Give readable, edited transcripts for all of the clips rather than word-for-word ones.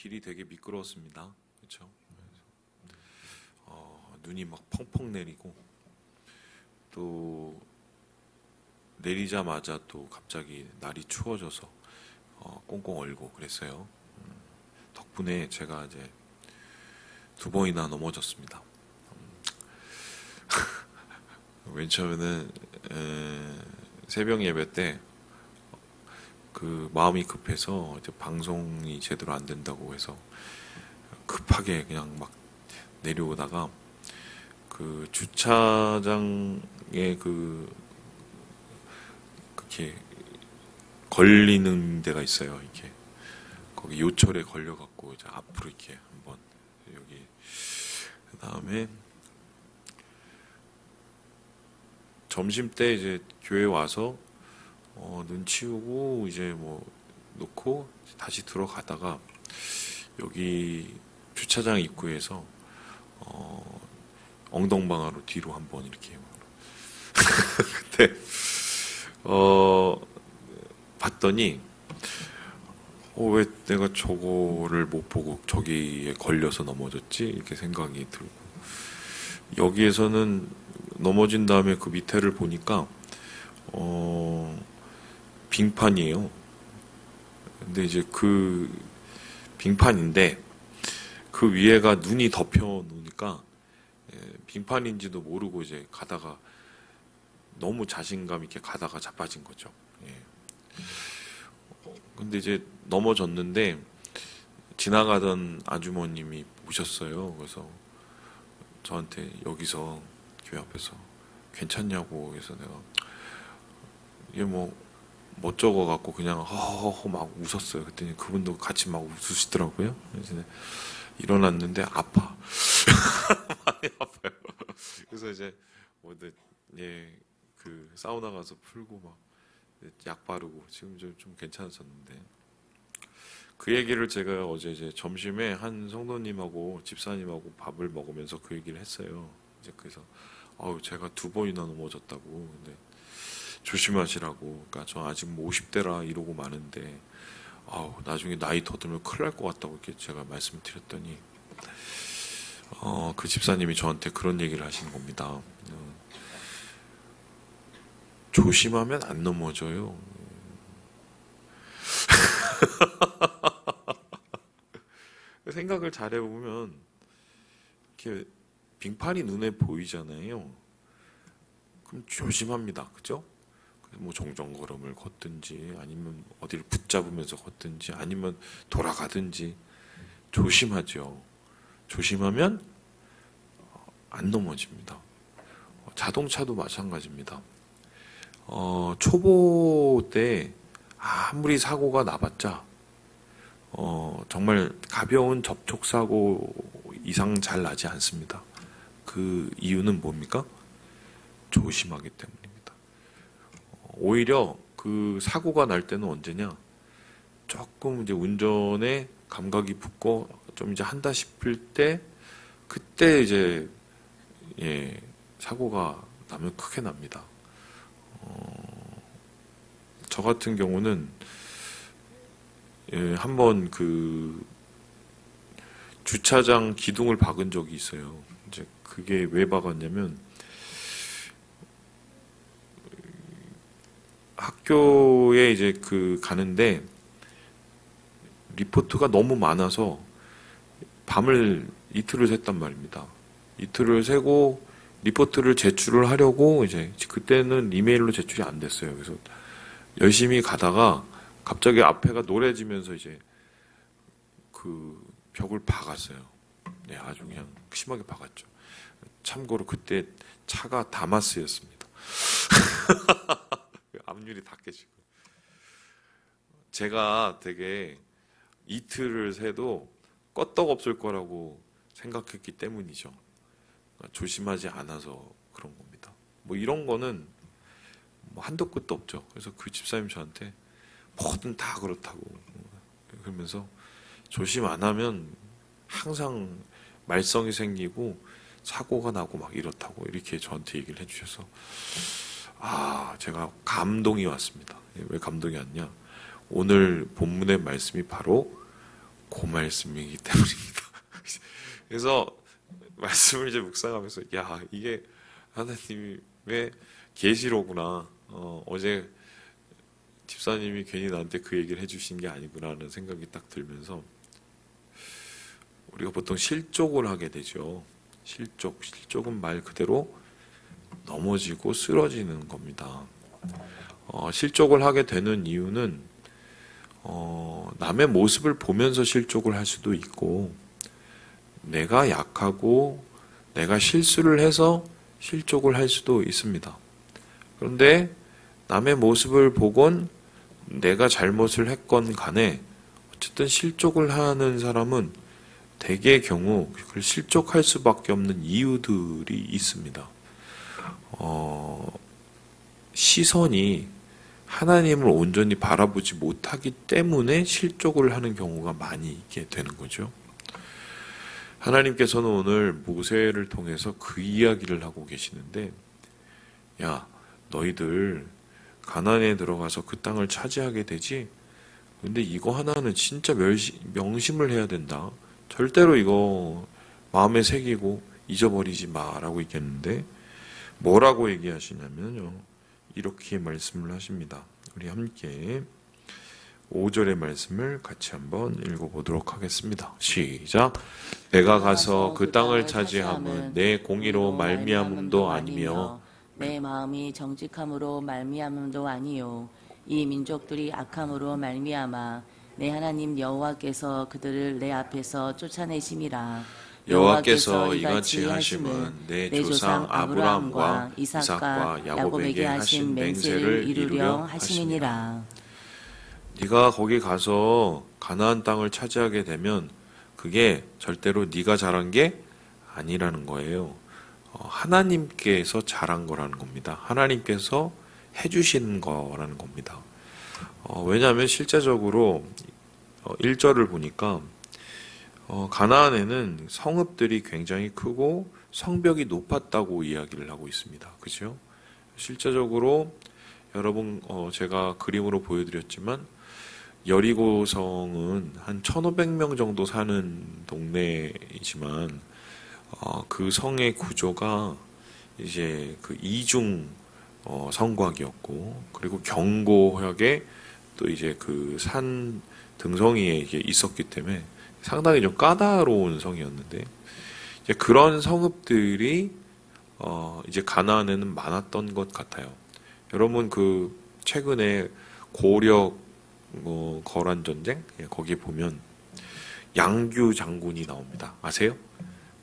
길이 되게 미끄러웠습니다. 그렇죠? 눈이 막 펑펑 내리고 또 내리자마자 또 갑자기 날이 추워져서 꽁꽁 얼고 그랬어요. 덕분에 제가 이제 2번이나 넘어졌습니다. 맨 처음에는 새벽 예배 때 그 마음이 급해서 이제 방송이 제대로 안 된다고 해서 급하게 그냥 막 내려오다가 그 주차장에 그렇게 걸리는 데가 있어요. 이렇게 거기 요철에 걸려갖고 이제 앞으로 이렇게 한번 여기 그 다음에 점심 때 이제 교회 와서 눈 치우고 이제 뭐 놓고 다시 들어가다가 여기 주차장 입구에서 엉덩방아로 뒤로 한번 이렇게 그때 봤더니 왜 내가 저거를 못 보고 저기에 걸려서 넘어졌지 이렇게 생각이 들고 여기에서는 넘어진 다음에 그 밑에를 보니까 빙판이에요. 근데 이제 그 빙판인데 그 위에가 눈이 덮여 놓으니까 빙판인지도 모르고 이제 가다가 너무 자신감 있게 가다가 자빠진 거죠. 근데 이제 넘어졌는데 지나가던 아주머님이 보셨어요. 그래서 저한테 여기서 교회 앞에서 괜찮냐고 해서 내가 이게 뭐 멋쩍어 갖고 그냥 허허허 막 웃었어요. 그랬더니 그분도 같이 막 웃으시더라고요. 그래서 일어났는데 아파. 많이 아파요. 그래서 이제 그 사우나 가서 풀고 막 약 바르고 지금 좀 괜찮아졌는데 그 얘기를 제가 어제 이제 점심에 한 성도님하고 집사님하고 밥을 먹으면서 그 얘기를 했어요. 이제 그래서 제가 2번이나 넘어졌다고. 근데 조심하시라고. 그러니까 저 아직 뭐 50대라 이러고 마는데 나중에 나이 더 들면 큰일 날 것 같다고 이렇게 제가 말씀을 드렸더니 그 집사님이 저한테 그런 얘기를 하시는 겁니다. 조심하면 안 넘어져요. 생각을 잘 해보면 이렇게 빙판이 눈에 보이잖아요. 그럼 조심합니다. 그죠? 뭐 정정걸음을 걷든지 아니면 어디를 붙잡으면서 걷든지 아니면 돌아가든지 조심하죠. 조심하면 안 넘어집니다. 자동차도 마찬가지입니다. 초보 때 아무리 사고가 나봤자 정말 가벼운 접촉사고 이상 잘 나지 않습니다. 그 이유는 뭡니까? 조심하기 때문입니다. 오히려 그 사고가 날 때는 언제냐? 조금 이제 운전에 감각이 붙고 좀 이제 한다 싶을 때 그때 이제 사고가 나면 크게 납니다. 저 같은 경우는 한번 그 주차장 기둥을 박은 적이 있어요. 이제 그게 왜 박았냐면 학교에 이제 가는데 리포트가 너무 많아서 밤을 이틀을 샜단 말입니다. 이틀을 새고 리포트를 제출을 하려고 이제 그때는 이메일로 제출이 안 됐어요. 그래서 열심히 가다가 갑자기 앞에가 노래지면서 이제 그 벽을 박았어요. 네, 아주 그냥 심하게 박았죠. 참고로 그때 차가 다마스였습니다. 앞유리 다 깨지고. 제가 되게 이틀을 새도 껐떡없을 거라고 생각했기 때문이죠. 조심하지 않아서 그런 겁니다. 뭐 이런 거는 뭐 한도 끝도 없죠. 그래서 그 집사님 저한테 뭐든 다 그렇다고 그러면서 조심 안 하면 항상 말썽이 생기고 사고가 나고 막 이렇다고 이렇게 저한테 얘기를 해주셔서 제가 감동이 왔습니다. 왜 감동이 왔냐? 오늘 본문의 말씀이 바로 그 말씀이기 때문입니다. 그래서 말씀을 이제 묵상하면서 야 이게 하나님의 계시로구나. 어제 집사님이 괜히 나한테 그 얘기를 해주신 게 아니구나라는 생각이 딱 들면서 우리가 보통 실족을 하게 되죠. 실족은 말 그대로 넘어지고 쓰러지는 겁니다. 실족을 하게 되는 이유는 남의 모습을 보면서 실족을 할 수도 있고 내가 약하고 내가 실수를 해서 실족을 할 수도 있습니다. 그런데 남의 모습을 보건 내가 잘못을 했건 간에 어쨌든 실족을 하는 사람은 대개의 경우 그걸 실족할 수밖에 없는 이유들이 있습니다. 시선이 하나님을 온전히 바라보지 못하기 때문에 실족을 하는 경우가 많이 있게 되는 거죠. 하나님께서는 오늘 모세를 통해서 그 이야기를 하고 계시는데 야 너희들 가나안에 들어가서 그 땅을 차지하게 되지 근데 이거 하나는 진짜 명심을 해야 된다. 절대로 이거 마음에 새기고 잊어버리지 마라고 얘기했는데 뭐라고 얘기하시냐면요. 이렇게 말씀을 하십니다. 우리 함께 5절의 말씀을 같이 한번 읽어보도록 하겠습니다. 시작. 내가 가서 그 땅을 차지함은 내 공의로 말미암음도 아니며 내 마음이 정직함으로 말미암음도 아니요 이 민족들이 악함으로 말미암아 내 하나님 여호와께서 그들을 내 앞에서 쫓아내심이라. 여호와께서 이같이 하심은 내 조상 아브라함과 이삭과 야곱에게 하신 맹세를 이루려 하심이니라. 네가 거기 가서 가나안 땅을 차지하게 되면 그게 절대로 네가 잘한 게 아니라는 거예요. 하나님께서 잘한 거라는 겁니다. 하나님께서 해주신 거라는 겁니다. 왜냐하면 실제적으로 1절을 보니까 가나안에는 성읍들이 굉장히 크고 성벽이 높았다고 이야기를 하고 있습니다. 그죠? 실제적으로 여러분 제가 그림으로 보여드렸지만 여리고성은 한 1,500명 정도 사는 동네이지만 그 성의 구조가 이제 그 이중 성곽이었고 그리고 경고역에 또 이제 그 산 등성이에 이게 있었기 때문에 상당히 좀 까다로운 성이었는데 이제 그런 성읍들이 이제 가나안에는 많았던 것 같아요. 여러분 그 최근에 고려 거란 전쟁 거기 보면 양규 장군이 나옵니다. 아세요?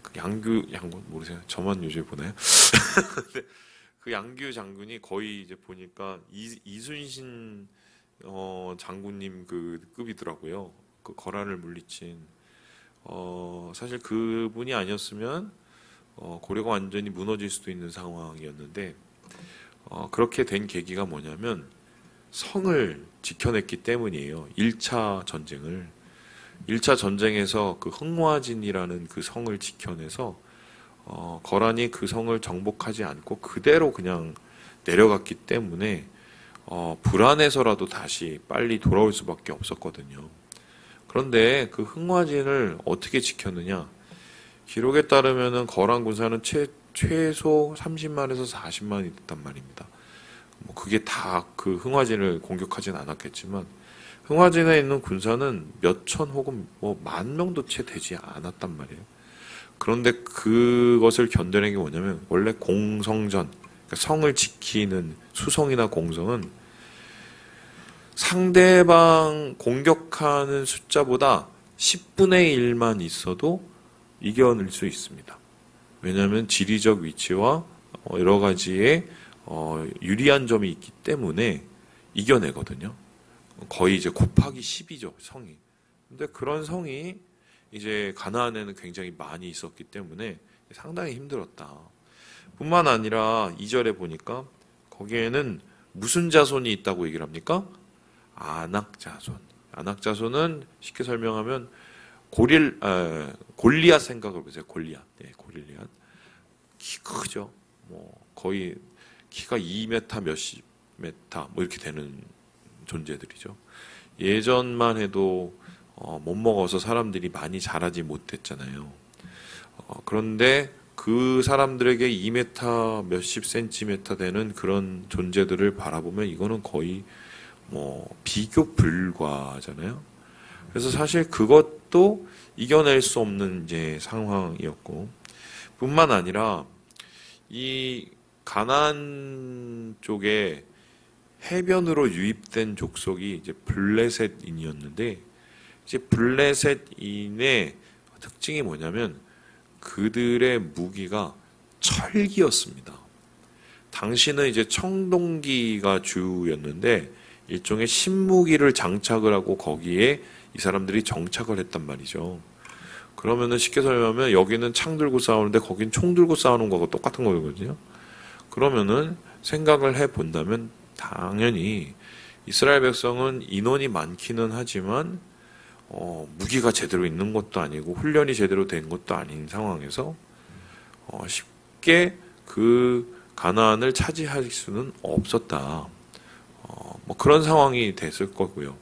그 양규 장군 모르세요? 저만 요즘에 보나요? 그 양규 장군이 거의 이제 보니까 이순신 장군님 그 급이더라고요. 그 거란을 물리친 사실 그분이 아니었으면 고려가 완전히 무너질 수도 있는 상황이었는데 그렇게 된 계기가 뭐냐면 성을 지켜냈기 때문이에요. 1차 전쟁을. 1차 전쟁에서 그 흥화진이라는 그 성을 지켜내서 거란이 그 성을 정복하지 않고 그대로 그냥 내려갔기 때문에 불안해서라도 다시 빨리 돌아올 수밖에 없었거든요. 그런데 그 흥화진을 어떻게 지켰느냐? 기록에 따르면은 거란 군사는 최소 30만에서 40만이 됐단 말입니다. 뭐 그게 다 그 흥화진을 공격하진 않았겠지만 흥화진에 있는 군사는 몇천 혹은 뭐 10,000명도 채 되지 않았단 말이에요. 그런데 그것을 견뎌낸 게 뭐냐면 원래 공성전, 그러니까 성을 지키는 수성이나 공성은 상대방 공격하는 숫자보다 10분의 1만 있어도 이겨낼 수 있습니다. 왜냐하면 지리적 위치와 여러 가지의 유리한 점이 있기 때문에 이겨내거든요. 거의 이제 곱하기 10이죠, 성이. 근데 그런 성이 이제 가나안에는 굉장히 많이 있었기 때문에 상당히 힘들었다. 뿐만 아니라 2절에 보니까 거기에는 무슨 자손이 있다고 얘기를 합니까? 아낙 자손. 아낙 자손은 쉽게 설명하면 골리앗 생각을 보세요. 골리앗. 네, 골리앗. 키 크죠. 뭐 거의 키가 2m 몇십 메타 뭐 이렇게 되는 존재들이죠. 예전만 해도 못 먹어서 사람들이 많이 자라지 못했잖아요. 그런데 그 사람들에게 2m 몇십 센티미터 되는 그런 존재들을 바라보면 이거는 거의 뭐 비교 불가잖아요. 그래서 사실 그것도 이겨낼 수 없는 이제 상황이었고, 뿐만 아니라 이 가나안 쪽에 해변으로 유입된 족속이 이제 블레셋인이었는데, 이제 블레셋인의 특징이 뭐냐면 그들의 무기가 철기였습니다. 당시는 이제 청동기가 주였는데 일종의 신무기를 장착을 하고 거기에 이 사람들이 정착을 했단 말이죠. 그러면은 쉽게 설명하면 여기는 창 들고 싸우는데 거긴 총 들고 싸우는 거하고 똑같은 거거든요. 그러면은 생각을 해 본다면 당연히 이스라엘 백성은 인원이 많기는 하지만 무기가 제대로 있는 것도 아니고 훈련이 제대로 된 것도 아닌 상황에서 쉽게 그 가나안을 차지할 수는 없었다. 뭐 그런 상황이 됐을 거고요.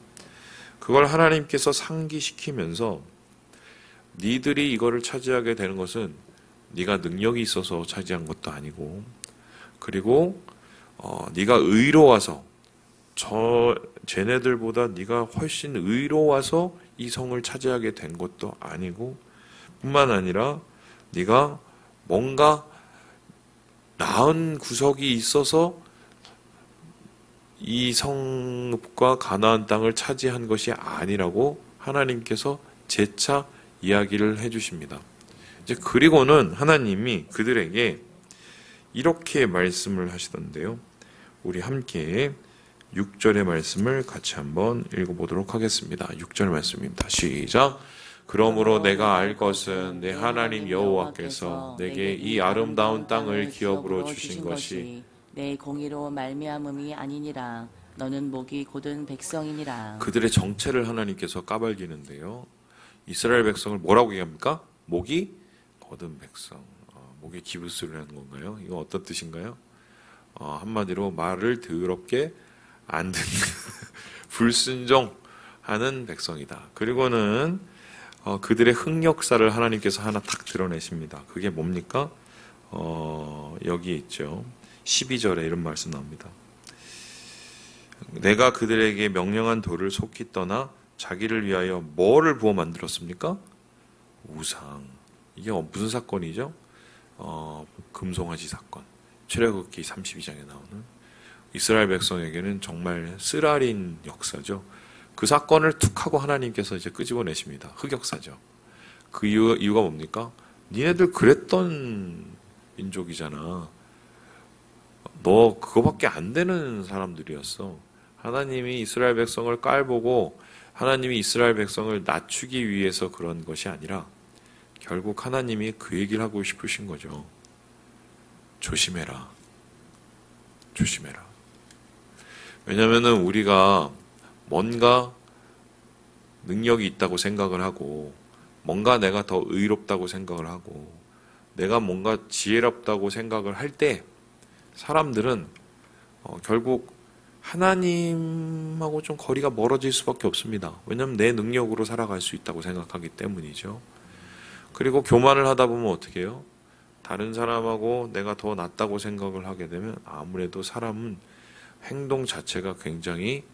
그걸 하나님께서 상기시키면서 니들이 이거를 차지하게 되는 것은 네가 능력이 있어서 차지한 것도 아니고, 그리고 네가 의로워서 쟤네들보다 네가 훨씬 의로워서 이 성을 차지하게 된 것도 아니고, 뿐만 아니라 네가 뭔가 나은 구석이 있어서 이 성읍과 가나안 땅을 차지한 것이 아니라고 하나님께서 재차 이야기를 해주십니다. 이제 그리고는 하나님이 그들에게 이렇게 말씀을 하시던데요. 우리 함께 6절의 말씀을 같이 한번 읽어보도록 하겠습니다. 6절 말씀입니다. 시작. 그러므로 내가 알 것은 내 하나님 여호와께서 내게 이 아름다운 땅을 기업으로 주신 것이 내 공의로 말미암음이 아니니라. 너는 목이 곧은 백성이니라. 그들의 정체를 하나님께서 까발기는데요. 이스라엘 백성을 뭐라고 얘기합니까? 목이 곧은 백성. 목에 기부스를 하는 건가요? 이거 어떤 뜻인가요? 한마디로 말을 더럽게 안 듣는 불순종하는 백성이다. 그리고는 그들의 흑역사를 하나님께서 하나 탁 드러내십니다. 그게 뭡니까? 여기 있죠. 12절에 이런 말씀 나옵니다. 내가 그들에게 명령한 돌을 속히 떠나 자기를 위하여 뭐를 부어 만들었습니까? 우상. 이게 무슨 사건이죠? 금송아지 사건. 출애굽기 32장에 나오는 이스라엘 백성에게는 정말 쓰라린 역사죠. 그 사건을 툭 하고 하나님께서 이제 끄집어내십니다. 흑역사죠. 그 이유가 뭡니까? 니네들 그랬던 민족이잖아. 너 그거밖에 안 되는 사람들이었어. 하나님이 이스라엘 백성을 깔보고 하나님이 이스라엘 백성을 낮추기 위해서 그런 것이 아니라 결국 하나님이 그 얘기를 하고 싶으신 거죠. 조심해라. 조심해라. 왜냐면은 우리가 뭔가 능력이 있다고 생각을 하고 뭔가 내가 더 의롭다고 생각을 하고 내가 뭔가 지혜롭다고 생각을 할 때 사람들은 결국 하나님하고 좀 거리가 멀어질 수밖에 없습니다. 왜냐하면 내 능력으로 살아갈 수 있다고 생각하기 때문이죠. 그리고 교만을 하다 보면 어떻게 해요? 다른 사람하고 내가 더 낫다고 생각을 하게 되면 아무래도 사람은 행동 자체가 굉장히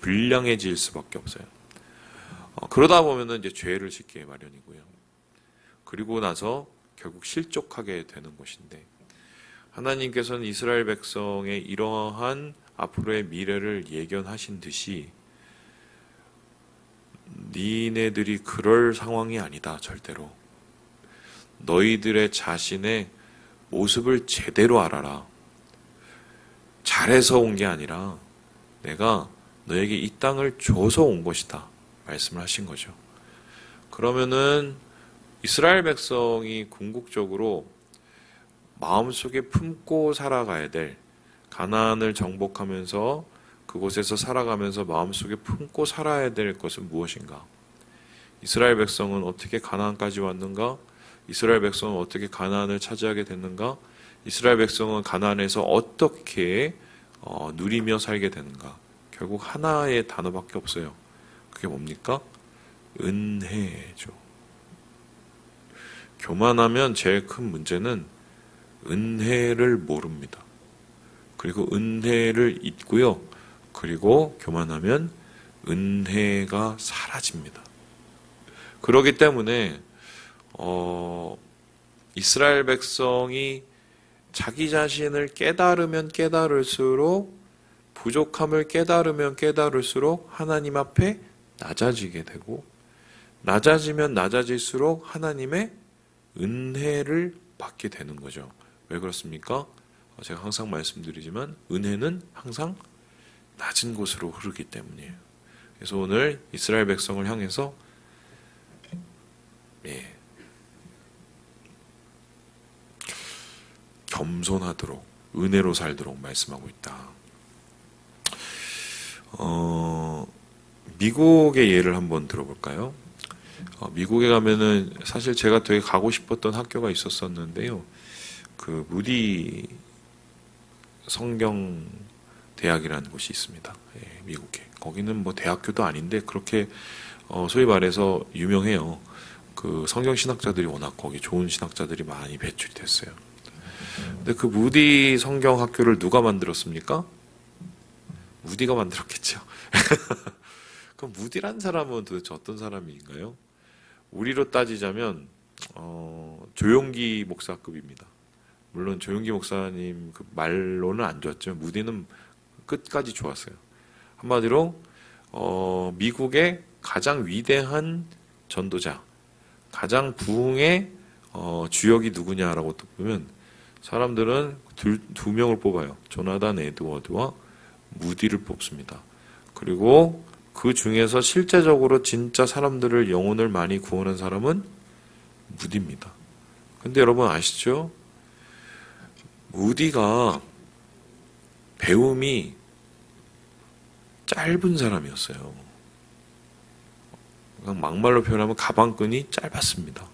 불량해질 수밖에 없어요. 그러다 보면은 이제 죄를 짓기에 마련이고요. 그리고 나서 결국 실족하게 되는 것인데 하나님께서는 이스라엘 백성의 이러한 앞으로의 미래를 예견하신 듯이 니네들이 그럴 상황이 아니다. 절대로. 너희들의 자신의 모습을 제대로 알아라. 잘해서 온 게 아니라 내가 너에게 이 땅을 줘서 온 것이다. 말씀을 하신 거죠. 그러면은 이스라엘 백성이 궁극적으로 마음속에 품고 살아가야 될 가나안을 정복하면서 그곳에서 살아가면서 마음속에 품고 살아야 될 것은 무엇인가? 이스라엘 백성은 어떻게 가나안까지 왔는가? 이스라엘 백성은 어떻게 가나안을 차지하게 됐는가? 이스라엘 백성은 가나안에서 어떻게 누리며 살게 되는가? 결국 하나의 단어밖에 없어요. 그게 뭡니까? 은혜죠. 교만하면 제일 큰 문제는 은혜를 모릅니다. 그리고 은혜를 잊고요. 그리고 교만하면 은혜가 사라집니다. 그렇기 때문에 이스라엘 백성이 자기 자신을 깨달으면 깨달을수록, 부족함을 깨달으면 깨달을수록 하나님 앞에 낮아지게 되고, 낮아지면 낮아질수록 하나님의 은혜를 받게 되는 거죠. 왜 그렇습니까? 제가 항상 말씀드리지만 은혜는 항상 낮은 곳으로 흐르기 때문이에요. 그래서 오늘 이스라엘 백성을 향해서 겸손하도록, 은혜로 살도록 말씀하고 있다. 미국의 예를 한번 들어볼까요? 미국에 가면은 사실 제가 되게 가고 싶었던 학교가 있었었는데요. 그 무디 성경 대학이라는 곳이 있습니다. 미국에. 거기는 뭐 대학교도 아닌데 그렇게 소위 말해서 유명해요. 그 성경 신학자들이 워낙 거기 좋은 신학자들이 많이 배출이 됐어요. 근데 그 무디 성경 학교를 누가 만들었습니까? 무디가 만들었겠죠. 그럼 무디란 사람은 도대체 어떤 사람인가요? 우리로 따지자면 조용기 목사급입니다. 물론 조용기 목사님 그 말로는 안 좋았지만 무디는 끝까지 좋았어요. 한마디로 미국의 가장 위대한 전도자, 가장 부흥의 주역이 누구냐라고 또 보면 사람들은 두 명을 뽑아요. 조나단 에드워드와 무디를 뽑습니다. 그리고 그 중에서 실제적으로 진짜 사람들을, 영혼을 많이 구원한 사람은 무디입니다. 근데 여러분 아시죠? 무디가 배움이 짧은 사람이었어요. 그냥 막말로 표현하면 가방끈이 짧았습니다.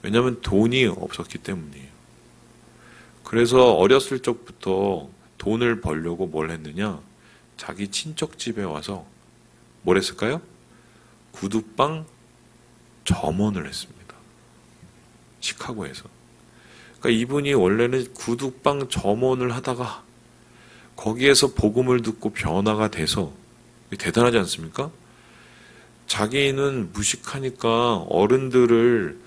왜냐하면 돈이 없었기 때문이에요. 그래서 어렸을 적부터 돈을 벌려고 뭘 했느냐? 자기 친척 집에 와서 뭘 했을까요? 구두방 점원을 했습니다. 시카고에서. 그러니까 이분이 원래는 구두방 점원을 하다가 거기에서 복음을 듣고 변화가 돼서, 대단하지 않습니까? 자기는 무식하니까 어른들을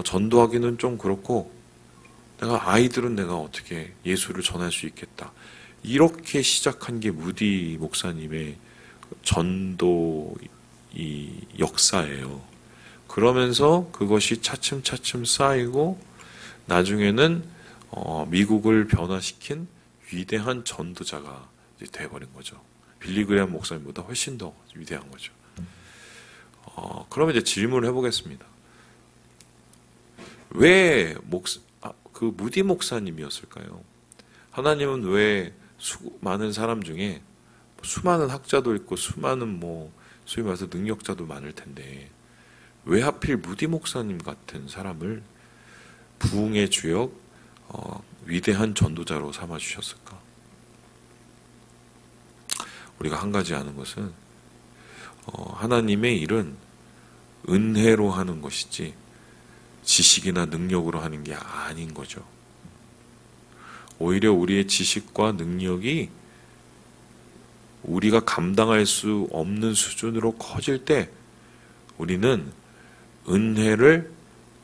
전도하기는 좀 그렇고 아이들은 내가 어떻게 예수를 전할 수 있겠다. 이렇게 시작한 게 무디 목사님의 전도 이 역사예요. 그러면서 그것이 차츰차츰 쌓이고 나중에는 미국을 변화시킨 위대한 전도자가 돼버린 거죠. 빌리 그레이엄 목사님보다 훨씬 더 위대한 거죠. 그러면 이제 질문을 해보겠습니다. 왜 그 무디 목사님이었을까요? 하나님은 왜 많은 사람 중에 수많은 학자도 있고 수많은 소위 말해서 능력자도 많을 텐데 왜 하필 무디 목사님 같은 사람을 부흥의 주역, 위대한 전도자로 삼아주셨을까? 우리가 한 가지 아는 것은 하나님의 일은 은혜로 하는 것이지 지식이나 능력으로 하는 게 아닌 거죠. 오히려 우리의 지식과 능력이 우리가 감당할 수 없는 수준으로 커질 때 우리는 은혜를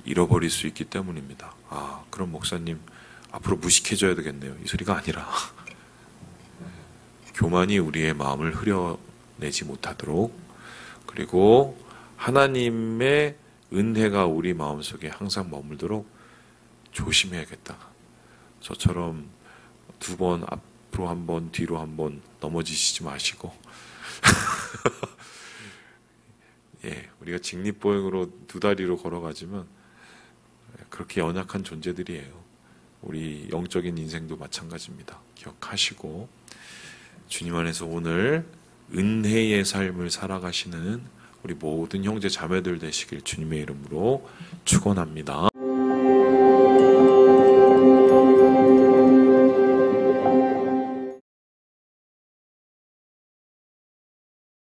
잃어버릴 수 있기 때문입니다. 그럼 목사님 앞으로 무식해져야 되겠네요. 이 소리가 아니라 교만이 우리의 마음을 흐려내지 못하도록, 그리고 하나님의 은혜가 우리 마음속에 항상 머물도록 조심해야겠다. 저처럼 2번 앞으로 한 번, 뒤로 한 번 넘어지시지 마시고 우리가 직립보행으로 2다리로 걸어가지만 그렇게 연약한 존재들이에요. 우리 영적인 인생도 마찬가지입니다. 기억하시고 주님 안에서 오늘 은혜의 삶을 살아가시는 우리 모든 형제 자매들 되시길 주님의 이름으로 축원합니다.